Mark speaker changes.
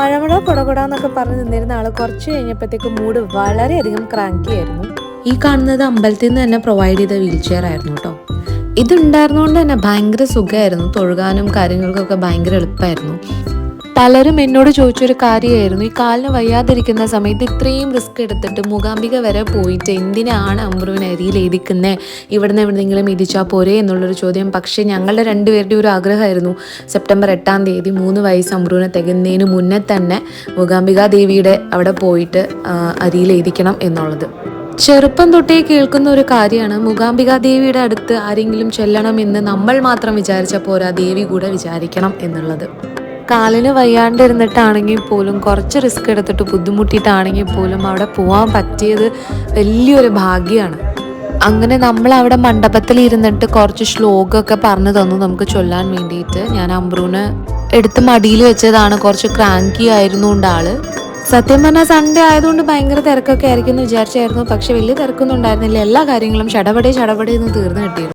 Speaker 1: മഴ കൊടകൊടാന്നൊക്കെ പറഞ്ഞ് നിന്നിരുന്ന ആള് കുറച്ച് കഴിഞ്ഞപ്പോഴത്തേക്ക് മൂഡ് വളരെയധികം ക്രാങ്കി ആയിരുന്നു. ഈ കാണുന്നത് അമ്പലത്തിൽ നിന്ന് തന്നെ പ്രൊവൈഡ് ചെയ്ത വീൽ ചെയർ ആയിരുന്നു കേട്ടോ. ഇതുണ്ടായിരുന്നോണ്ട് തന്നെ ഭയങ്കര സുഖമായിരുന്നു, തൊഴുകാനും കാര്യങ്ങൾക്കൊക്കെ ഭയങ്കര എളുപ്പമായിരുന്നു. പലരും എന്നോട് ചോദിച്ചൊരു കാര്യമായിരുന്നു, ഈ കാലിന് വയ്യാതിരിക്കുന്ന സമയത്ത് ഇത്രയും റിസ്ക് എടുത്തിട്ട് മൂകാംബിക വരെ പോയിട്ട് എന്തിനാണ് അമ്രുവിന് അരിയിൽ എഴുതിക്കുന്നത്, ഇവിടുന്ന് എവിടെയെങ്കിലും ഇരിച്ചാൽ പോരെ എന്നുള്ളൊരു ചോദ്യം. പക്ഷേ ഞങ്ങളുടെ രണ്ടുപേരുടെ ഒരു ആഗ്രഹമായിരുന്നു സെപ്റ്റംബർ 8-ാം തീയതി 3 വയസ്സ് അമ്രുവിനെ തികയുന്നതിന് മുന്നേ തന്നെ മൂകാംബിക ദേവിയുടെ അവിടെ പോയിട്ട് അരിയിൽ എഴുതിക്കണം എന്നുള്ളത്. ചെറുപ്പം തൊട്ടേ കേൾക്കുന്ന ഒരു കാര്യമാണ്, മൂകാംബിക ദേവിയുടെ അടുത്ത് ആരെങ്കിലും ചെല്ലണമെന്ന് നമ്മൾ മാത്രം വിചാരിച്ചാൽ പോരാ, ദേവി കൂടെ വിചാരിക്കണം എന്നുള്ളത്. കാലിന് വയ്യാണ്ടിരുന്നിട്ടാണെങ്കിൽ പോലും കുറച്ച് റിസ്ക് എടുത്തിട്ട് ബുദ്ധിമുട്ടിയിട്ടാണെങ്കിൽ പോലും അവിടെ പോകാൻ പറ്റിയത് വലിയൊരു ഭാഗ്യമാണ്. അങ്ങനെ നമ്മൾ അവിടെ മണ്ഡപത്തിൽ ഇരുന്നിട്ട് കുറച്ച് ശ്ലോകമൊക്കെ പറഞ്ഞു തന്നു നമുക്ക് ചൊല്ലാൻ വേണ്ടിയിട്ട്. ഞാൻ അമ്രുവിനെ എടുത്ത് മടിയിൽ വെച്ചതാണ്, കുറച്ച് ക്രാങ്കി ആയിരുന്നുകൊണ്ട് ആള്. സത്യം പറഞ്ഞാൽ സൺഡേ ആയതുകൊണ്ട് ഭയങ്കര തിരക്കൊക്കെ ആയിരിക്കും എന്ന് വിചാരിച്ചായിരുന്നു. പക്ഷെ വലിയ തിരക്കൊന്നും ഉണ്ടായിരുന്നില്ല, എല്ലാ കാര്യങ്ങളും ചടപടേ എന്ന് തീർന്നു കിട്ടിയിരുന്നു.